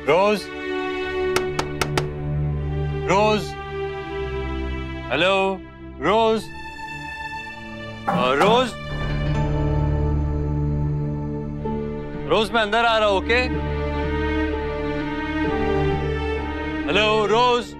रोज, रोज, hello रोज, रोज, रोज मैं अंदर आ रहा हूं, ओके? हेलो रोज।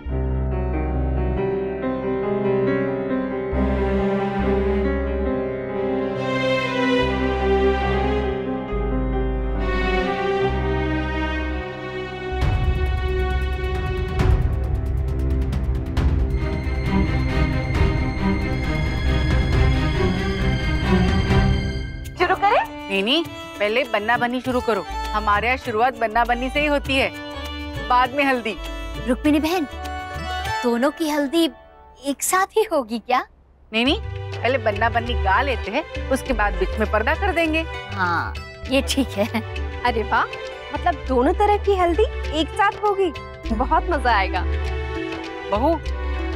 नहीं, पहले बन्ना बन्नी शुरू करो। हमारे यहाँ शुरुआत बन्ना बन्नी से ही होती है, बाद में हल्दी। रुक्मिणी बहन, दोनों की हल्दी एक साथ ही होगी क्या? नहीं, पहले बन्ना बन्नी गा लेते हैं, उसके बाद बीच में पर्दा कर देंगे। हाँ, ये ठीक है। अरे वाह, मतलब दोनों तरह की हल्दी एक साथ होगी, बहुत मजा आएगा। बहू,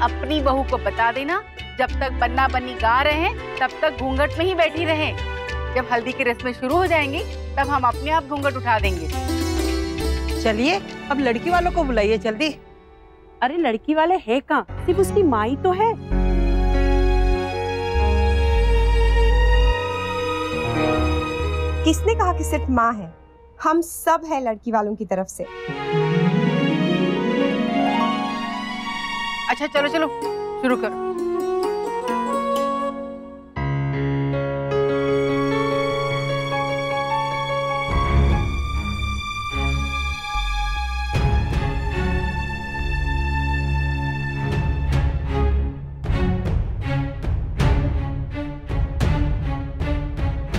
अपनी बहू को बता देना, जब तक बन्ना बन्नी गा रहे हैं तब तक घूंघट में ही बैठी रहे। जब हल्दी की रस्में शुरू हो जाएंगी तब हम अपने आप घूंघट उठा देंगे। चलिए, अब लड़की वालों को बुलाइए जल्दी। अरे लड़की वाले है कहाँ? सिर्फ उसकी माँ ही तो है। किसने कहा कि सिर्फ माँ है? हम सब हैं लड़की वालों की तरफ से। अच्छा चलो चलो शुरू करो।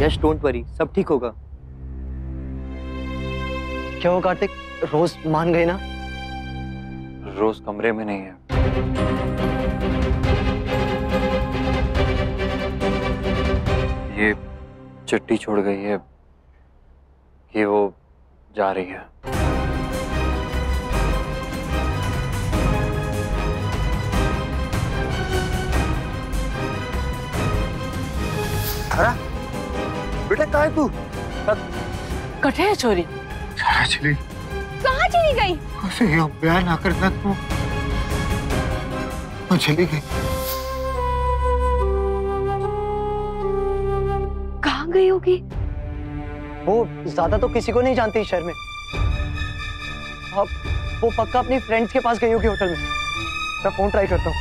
यश डोंट वरी, सब ठीक होगा। क्या हो कार्तिक, रोज मान गए ना? रोज कमरे में नहीं है। ये चिट्ठी छोड़ गई है कि वो जा रही है। बेटा कहाँ है तू? कटे है चोरी। चली कहाँ चली गई? बयान ना करना तो चली गई। कहाँ गई होगी? वो ज्यादा तो किसी को नहीं जानती शहर में। अब वो पक्का अपनी फ्रेंड्स के पास गई होगी होटल में। मैं फोन ट्राई करता हूँ।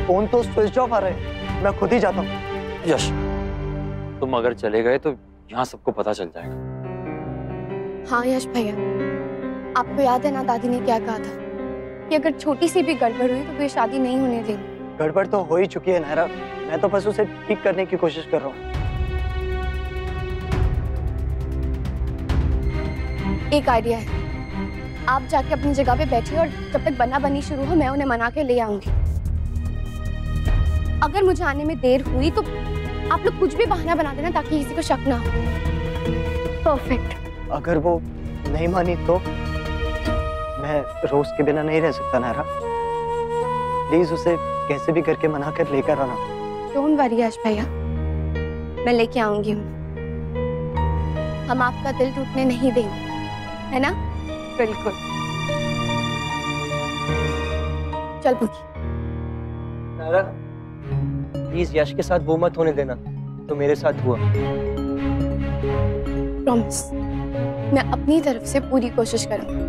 फोन तो स्विच ऑफ आ रहा है, मैं खुद ही जाता हूँ। यश, तुम अगर चले गए तो यहाँ सबको पता चल जाएगा। हाँ यश भैया, आपको याद है ना दादी ने क्या कहा था कि अगर छोटी सी भी गड़बड़ हुई तो वे शादी नहीं होने देंगे। गड़बड़ तो हो ही चुकी है नायरा, मैं तो बस उसे ठीक करने की कोशिश कर रहा हूँ। एक आइडिया है, आप जाके अपनी जगह पे बैठिए और जब तक बन्ना बन्नी शुरू हो मैं उन्हें मना के ले आऊंगी। अगर मुझे आने में देर हुई तो आप लोग कुछ भी बहाना बना देना ताकि किसी को शक ना हो। परफेक्ट। अगर वो नहीं मानी तो मैं रोज के बिना नहीं रह सकता नायरा। प्लीज उसे कैसे भी करके मना कर लेकर आना। डोंट वरी यश भैया, मैं लेके आऊंगी। हम आपका दिल टूटने नहीं देंगे, है ना? बिल्कुल। चल पूछी। नायरा, प्लीज यश के साथ वो मत होने देना तो मेरे साथ हुआ। प्रॉमिस, मैं अपनी तरफ से पूरी कोशिश करूंगी।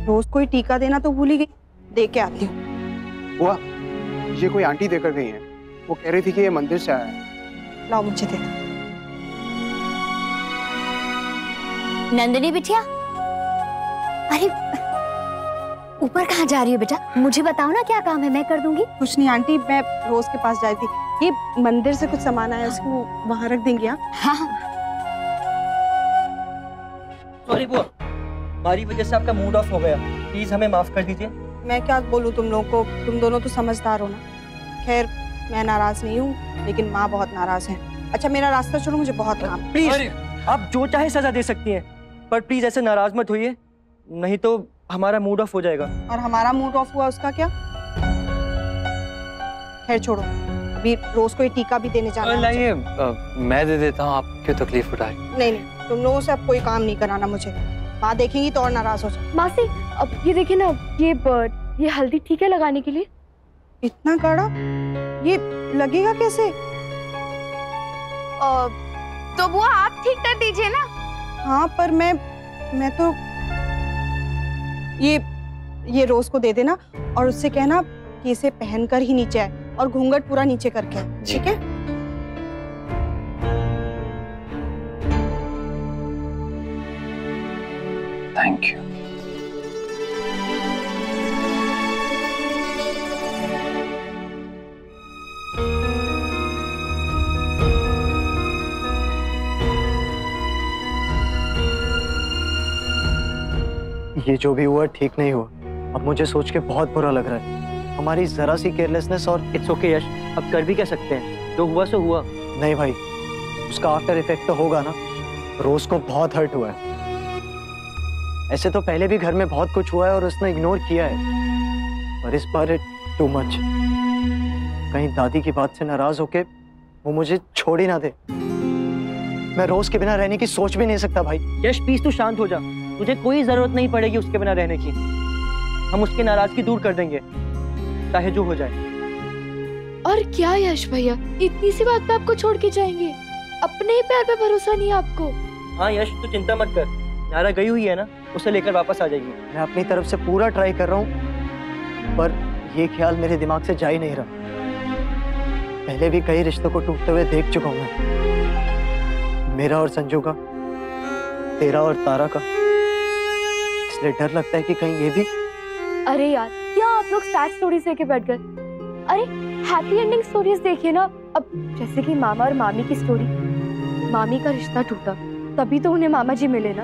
रोज कोई टीका देना तो भूल ही गई, दे के आती हूँ। बुआ, ये कोई आंटी देकर गई है। वो कह रही थी कि ये मंदिर से आया है। लाओ मुझे दे दो। नंदिनी बिटिया, अरे ऊपर कहाँ जा रही हो बेटा? मुझे बताओ ना क्या काम है, मैं कर दूंगी। कुछ नहीं आंटी, मैं रोज के पास जाई थी। ये मंदिर से कुछ सामान आया, उसको वहाँ रख देंगे आप? हाँ। सॉरी बुआ, हमारी वजह से आपका मूड ऑफ हो गया, प्लीज हमें माफ कर दीजिए। मैं क्या बोलूँ तुम लोगों को, तुम दोनों तो समझदार हो ना। खैर, मैं नाराज नहीं हूँ, लेकिन माँ बहुत नाराज है। अच्छा मेरा रास्ता छोड़ो, मुझे बहुत काम। प्लीज, आप जो चाहे सजा दे सकती हैं, पर प्लीज ऐसे नाराज मत होइए, नहीं तो हमारा मूड ऑफ हो जाएगा। और हमारा मूड ऑफ हुआ उसका क्या? खैर छोड़ो, अभी रोज को ये टीका भी देने जाना है। लाइए मैं दे देता हूँ, आप क्यों तकलीफ उठा रही? नहीं नहीं, तुम लोगों से अब कोई काम नहीं कराना मुझे। माँ देखेंगी तो और नाराज हो जाए। मासी अब ये देखिए ना, ये हल्दी ठीक है लगाने के लिए? इतना गाढ़ा ये लगेगा कैसे? तो बुआ आप ठीक कर दीजिए ना। हाँ पर मैं तो ये रोज को दे देना और उससे कहना कि इसे पहनकर ही नीचे आए और घूंघट पूरा नीचे करके आए, ठीक है? Thank you. ये जो भी हुआ ठीक नहीं हुआ। अब मुझे सोच के बहुत बुरा लग रहा है, हमारी जरा सी केयरलेसनेस। और इट्स ओके यश, अब कर भी क्या सकते हैं, जो हुआ सो हुआ। नहीं भाई, उसका आफ्टर इफेक्ट तो होगा ना। रोज को बहुत हर्ट हुआ है। ऐसे तो पहले भी घर में बहुत कुछ हुआ है और उसने इग्नोर किया है, पर इस बार टू मच। कहीं दादी की बात से नाराज होके वो मुझे छोड़ ही ना दे। मैं रोज के बिना रहने की सोच भी नहीं सकता भाई। यश प्लीज तू शांत हो जा, तुझे कोई जरूरत नहीं पड़ेगी उसके बिना रहने की। हम उसकी नाराजगी दूर कर देंगे, चाहे जो हो जाए। और क्या यश भैया, इतनी सी बात पे आपको छोड़ के जाएंगे? अपने ही प्यार पे भरोसा नहीं है आपको? हाँ यश, तू चिंता मत कर, नारा गई हुई है ना, उसे लेकर वापस आ जाएगी। मैं अपनी तरफ से पूरा ट्राई कर रहा हूँ, पर ये ख्याल मेरे दिमाग से जा ही नहीं रहा। पहले भी कई रिश्तों को टूटते हुए देख चुका हूँ मैं, मेरा और संजू का, तेरा और तारा का। इसलिए डर लगता है कि कहीं ये भी। अरे यार, क्या आप लोग सैड स्टोरीज लेके बैठ गए? अरे हैप्पी एंडिंग स्टोरीज देखिए ना। अब जैसे कि मामा और मामी की स्टोरी, मामी का रिश्ता टूटा तभी तो उन्हें मामा जी मिले ना।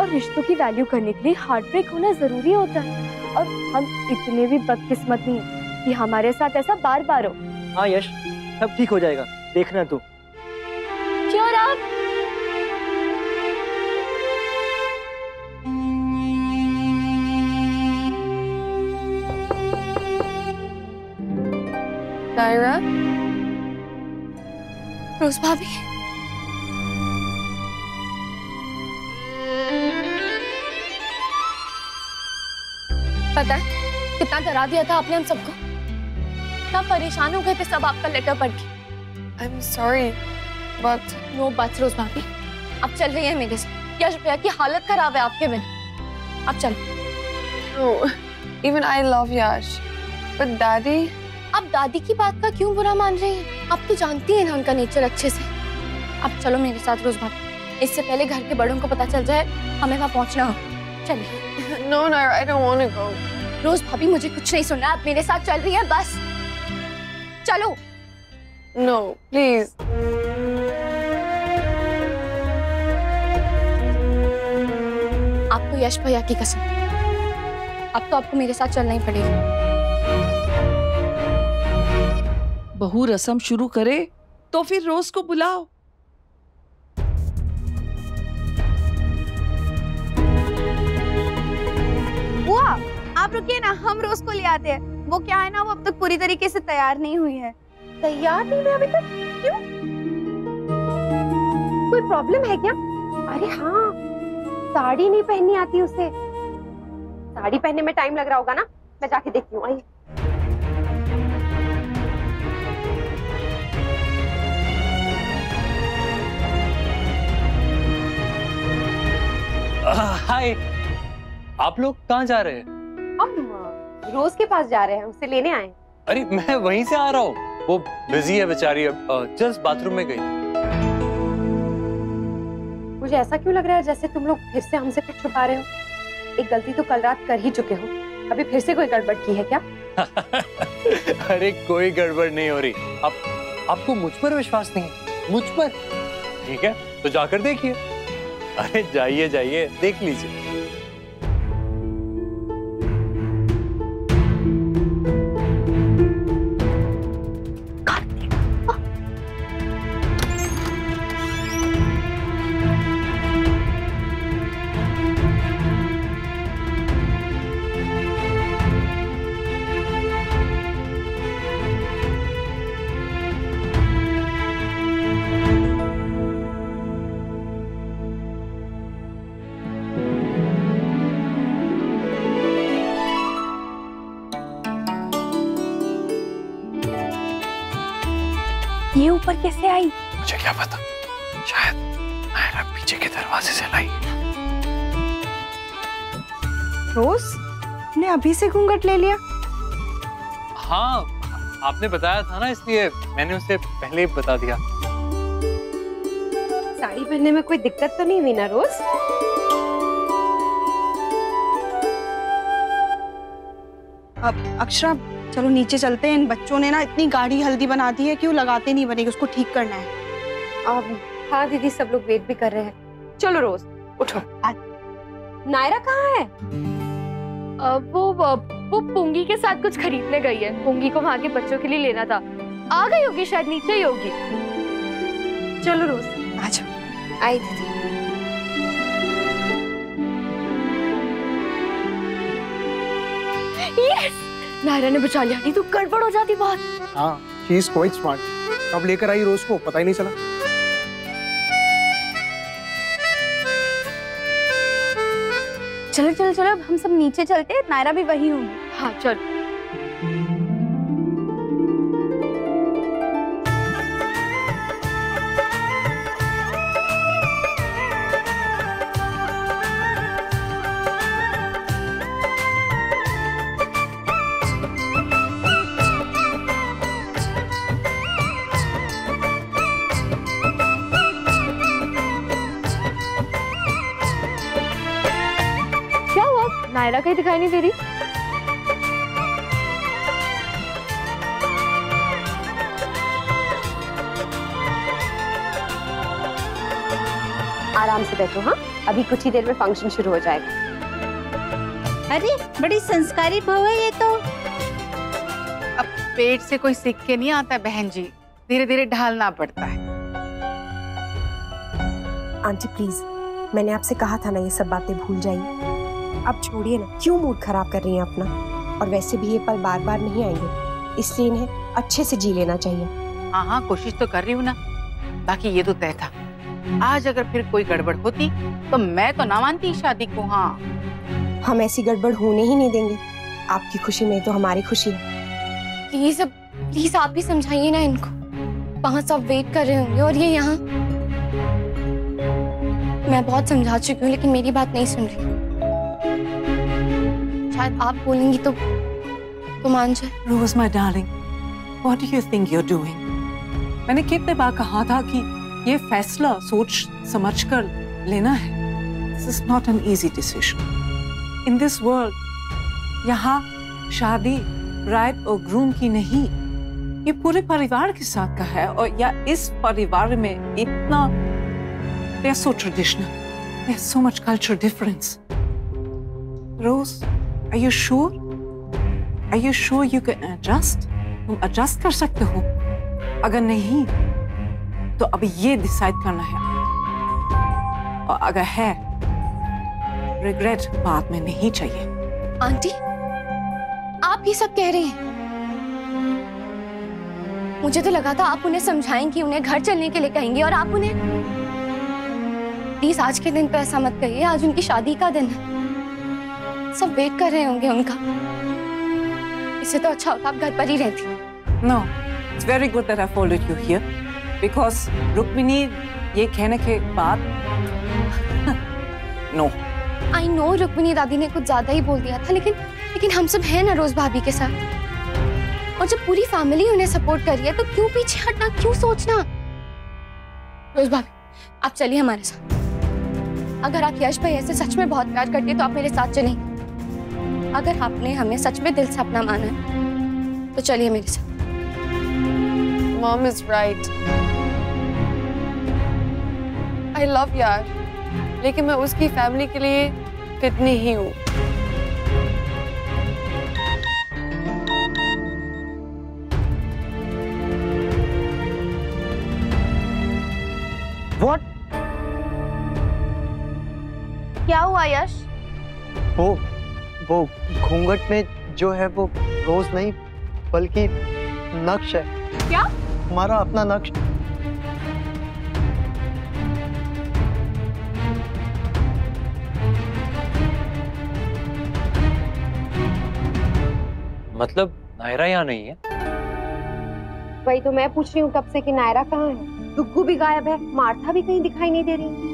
और रिश्तों की वैल्यू करने के लिए हार्ट ब्रेक होना जरूरी होता है। और हम इतने भी बदकिस्मत नहीं है कि हमारे साथ ऐसा बार बार हो। हाँ यश, सब ठीक हो जाएगा, देखना तू। श्योर आप? Naira? रोज भाभी, पता है कितना डरा दिया था आपने हम सबको? कितना परेशान हो गए थे सब आपका लेटर पढ़ के। I'm sorry, but no buts रोज भाभी। अब चल रही है मेरे से। यश भैया की हालत खराब है आपके बिना। अब चल। No, even I love Yash, but Daddy। अब दादी की बात का क्यों बुरा मान रही हैं? आप तो जानती हैं ना उनका नेचर अच्छे से। अब चलो मेरे साथ रोज भाभी, इससे पहले घर के बड़ों को पता चल जाए हमें वहाँ पहुँचना हो। चलिए। No, Naira, I don't want to go. रोज भाभी मुझे कुछ नहीं सुनना, आप मेरे साथ चल रही है बस। चलो। No, please. आपको यश भैया की कसम, अब तो आपको मेरे साथ चलना ही पड़ेगा। बहू रस्म शुरू करे तो फिर रोज को बुलाओ। बुआ, आप रुकिए ना, हम रोज को ले आते हैं। वो क्या है ना, वो अब तक पूरी तरीके से तैयार नहीं हुई है। तैयार नहीं हुई अभी तक? क्यों? कोई प्रॉब्लम है क्या? अरे हाँ, साड़ी नहीं पहननी आती उसे। साड़ी पहनने में टाइम लग रहा होगा ना, मैं जाके देखती हूँ। आइए। हाय, आप लोग कहाँ जा रहे हैं? हम रोज के पास जा रहे हैं, उसे लेने आए। अरे मैं वहीं से आ रहा हूँ, वो बिजी है बेचारी, जस्ट बाथरूम में गई। मुझे ऐसा क्यों लग रहा है जैसे तुम लोग फिर से हमसे कुछ छुपा रहे हो? एक गलती तो कल रात कर ही चुके हो, अभी फिर से कोई गड़बड़ की है क्या? अरे कोई गड़बड़ नहीं हो रही। आपको मुझ पर विश्वास नहीं है? मुझ पर? ठीक है, तो जाकर देखिए। अरे जाइए जाइए, देख लीजिए। ऊपर कैसे आई? मुझे क्या पता, शायद नायरा पीछे के दरवाजे से लाई। रोज ने अभी से घूंघट ले लिया? हाँ, आपने बताया था ना, इसलिए मैंने उसे पहले ही बता दिया। साड़ी पहनने में कोई दिक्कत तो नहीं हुई ना रोज? अब अक्षरा चलो नीचे चलते हैं। इन बच्चों ने ना इतनी गाढ़ी हल्दी बना दी है, क्यों लगाते नहीं बनेगी, उसको ठीक करना है। हाँ दीदी, सब लोग वेट भी कर रहे हैं। चलो रोज उठो। नायरा कहाँ है? वो पुंगी के साथ कुछ खरीदने गई है। पुंगी को वहाँ के बच्चों के लिए लेना था। आ गई होगी, शायद नीचे ही होगी। चलो रोज आ जाओ। आई दीदी। यस, नायरा ने बचा लिया, नहीं तो गड़बड़ हो जाती बात। हाँ, शी इज क्वाइट स्मार्ट। कब लेकर आई रोज को पता ही नहीं चला। चलो चलो चलो, अब हम सब नीचे चलते हैं, नायरा भी वही होंगी। हाँ चल। क्या हुआ? नायरा कहीं दिखाई नहीं दे रही। आराम से बैठो। हाँ, अभी कुछ ही देर में फंक्शन शुरू हो जाएगा। अरे बड़ी संस्कारी बहू है ये तो। अब पेट से कोई सीख के नहीं आता बहन जी, धीरे धीरे ढालना पड़ता है। आंटी प्लीज, मैंने आपसे कहा था ना ये सब बातें भूल जाइए। अब छोड़िए ना, क्यों मूड खराब कर रही हैं अपना? और वैसे भी ये पल बार बार नहीं आएंगे, इसलिए इन्हें अच्छे से जी लेना चाहिए। हाँ हाँ, कोशिश तो कर रही हूँ ना। बाकी ये तो तय था, आज अगर फिर कोई गड़बड़ होती तो मैं तो ना मानती शादी को। हाँ, हम ऐसी गड़बड़ होने ही नहीं देंगे। आपकी खुशी में तो हमारी खुशी है। प्लीज आप भी समझाइए ना इनको। वहाँ सब वेट कर रहे होंगे और ये यहाँ। मैं बहुत समझा चुकी हूँ लेकिन मेरी बात नहीं सुन रही। शायद आप बोलेंगी तो मान जाए। Rose my darling, what do you think you are doing? मैंने कितने बार कहा था कि ये फैसला सोच समझकर लेना है। This is not an easy decision in this world. यहाँ शादी ब्राइड और ग्रूम की नहीं, ये पूरे परिवार के साथ का है। और या इस परिवार में इतना they are so traditional, there's so much culture difference. Rose, are you sure? Are you sure you can adjust? तुम adjust कर सकते हो? अगर नहीं तो अभी ये डिसाइड करना है, और अगर है रिग्रेट बाद में नहीं चाहिए। आंटी, आप ये सब कह रहे हैं? मुझे तो लगा था आप उन्हें समझाएंगी, उन्हें घर चलने के लिए कहेंगे। और आप उन्हें प्लीज आज के दिन पे ऐसा मत कहिए। आज उनकी शादी का दिन है, सब वेट कर रहे होंगे उनका। इससे तो अच्छा होता आप घर पर ही रहती। No, it's very good that I followed you here, because Rukmini ये कहने के बाद no. I know रुक्मिनी दादी ने कुछ ज्यादा ही बोल दिया था, लेकिन हम सब हैं ना रोज भाभी के साथ। और जब पूरी फैमिली उन्हें सपोर्ट कर रही है तो क्यों पीछे हटना, क्यों सोचना? रोज भाभी, आप चलिए हमारे साथ। अगर आप यश भैया से सच में बहुत प्यार करती है तो आप मेरे साथ चलेंगे। अगर आपने हमें सच में दिल से अपना माना है तो चलिए मेरे साथ। Mom is right. I love यार, लेकिन मैं उसकी फैमिली के लिए फिट नहीं हूँ। What? क्या हुआ यश? वो घूंघट में जो है वो रोज नहीं बल्कि नक्श है। क्या? हमारा अपना नक्श। मतलब नायरा यहाँ नहीं है? वही तो मैं पूछ रही हूँ कब से कि नायरा कहाँ है। डुग्गू भी गायब है, मार्था भी कहीं दिखाई नहीं दे रही।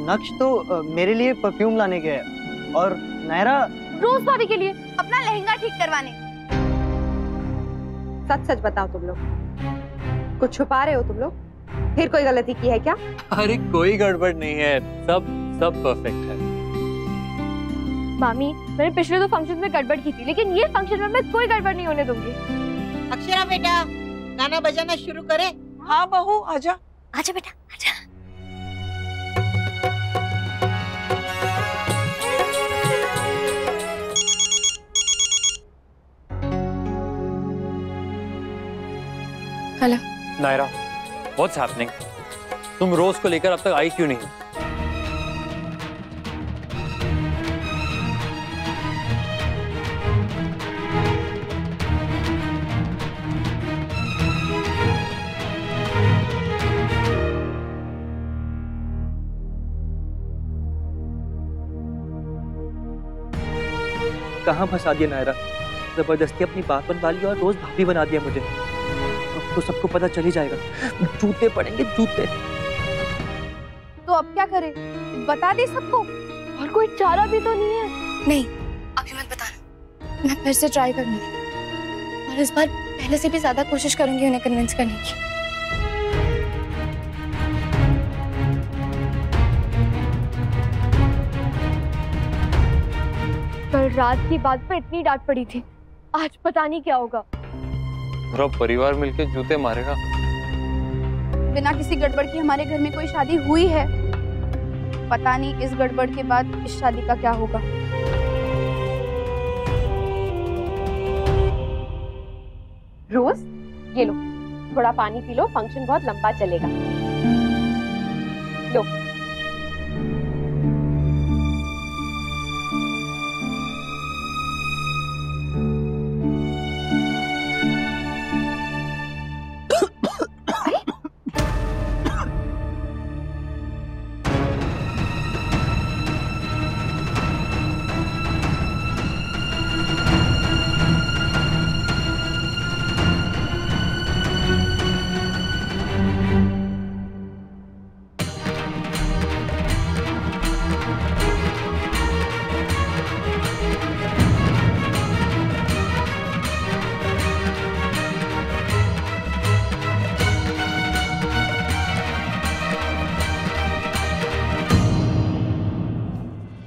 नक्श तो मेरे लिए परफ्यूम लाने गया है और नायरा रोज भाभी के लिए अपना लहंगा ठीक करवाने। सच सच बताओ तुम लोग, कुछ छुपा रहे हो तुम लोग? फिर कोई गलती की है क्या? अरे कोई गड़बड़ नहीं है, सब परफेक्ट है। मामी, मैंने पिछले 2 फंक्शन में गड़बड़ की थी, लेकिन ये फंक्शन में मैं कोई गड़बड़ नहीं होने दूंगी। अक्षरा बेटा, गाना बजाना शुरू करे। हाँ बहू, आजा। आजा बेटा, आजा। Hello Naira, what's happening? तुम रोज को लेकर अब तक आई क्यों नहीं? कहाँ फंसा दिया नायरा? जबरदस्ती अपनी बात मनवा ली और रोज भाभी बना दिया मुझे। अब तो सबको पता चल ही जाएगा, जूते पड़ेंगे जूते। तो अब क्या करें? बता दे सबको। और कोई चारा भी तो नहीं है। नहीं, अभी मत बताना, मैं फिर से ट्राई करूंगी और इस बार पहले से भी ज्यादा कोशिश करूंगी उन्हें कन्विंस करने की। कल रात की बात पे इतनी डांट पड़ी थी, आज पता नहीं क्या होगा। पूरा परिवार मिलके जूते मारेगा। बिना किसी गड़बड़ की हमारे घर में कोई शादी हुई है, पता नहीं इस गड़बड़ के बाद इस शादी का क्या होगा। रोज ये लो, थोड़ा पानी पी लो, फंक्शन बहुत लंबा चलेगा। लो।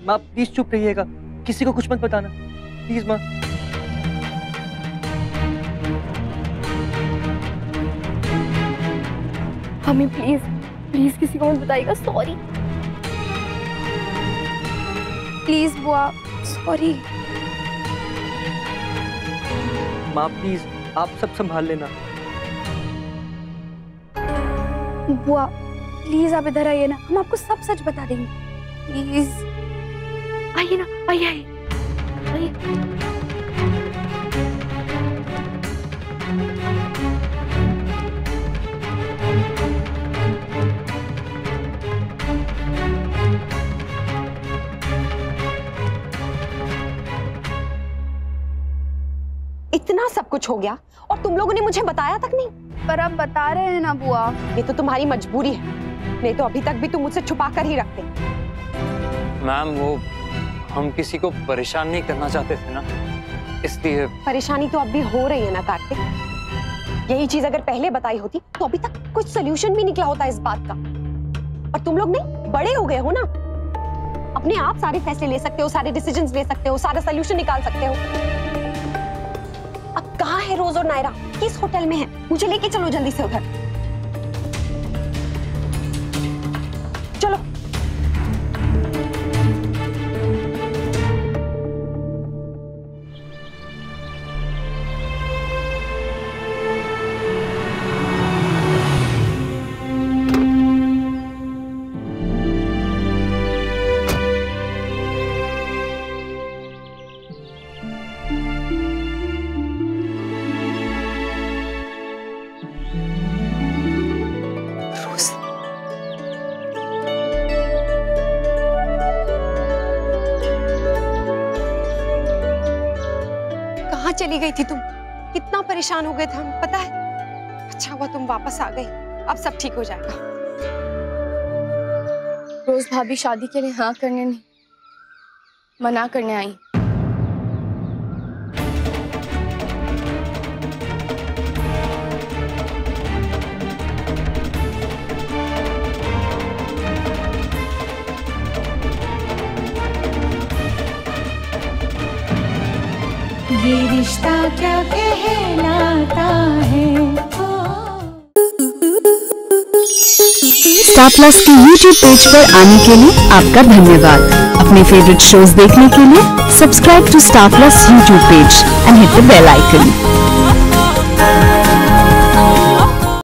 माँ प्लीज चुप रहिएगा, किसी को कुछ मत बताना प्लीज माँ। मम्मी प्लीज प्लीज किसी को मत बताइएगा, सॉरी। प्लीज बुआ, सॉरी। माँ प्लीज आप सब संभाल लेना। बुआ प्लीज आप इधर आइए ना, हम आपको सब सच बता देंगे। प्लीज आइए ना, आइए आइए आइए। इतना सब कुछ हो गया और तुम लोगों ने मुझे बताया तक नहीं। पर अब बता रहे हैं ना बुआ। ये तो तुम्हारी मजबूरी है, नहीं तो अभी तक भी तुम मुझसे छुपा कर ही रखते। मैम वो हम किसी को परेशान नहीं करना चाहते थे ना, इसलिए। परेशानी तो अब भी हो रही है ना कार्तिक। यही चीज अगर पहले बताई होती तो अभी तक कुछ सोल्यूशन भी निकला होता इस बात का। और तुम लोग नहीं बड़े हो गए हो ना, अपने आप सारे फैसले ले सकते हो, सारे डिसीजंस ले सकते हो, सारा सोल्यूशन निकाल सकते हो। अब कहाँ है रोज और नायरा? किस होटल में है? मुझे लेके चलो जल्दी से उधर। चलो। चली गई थी तुम? कितना परेशान हो गए थे हम, पता है। अच्छा हुआ तुम वापस आ गई, अब सब ठीक हो जाएगा। रोज भाभी शादी के लिए हाँ करने नहीं, मना करने आई। ये रिश्ता क्या कहलाता है। स्टार प्लस की YouTube पेज पर आने के लिए आपका धन्यवाद। अपने फेवरेट शोज देखने के लिए subscribe to Star Plus YouTube page and hit the bell icon.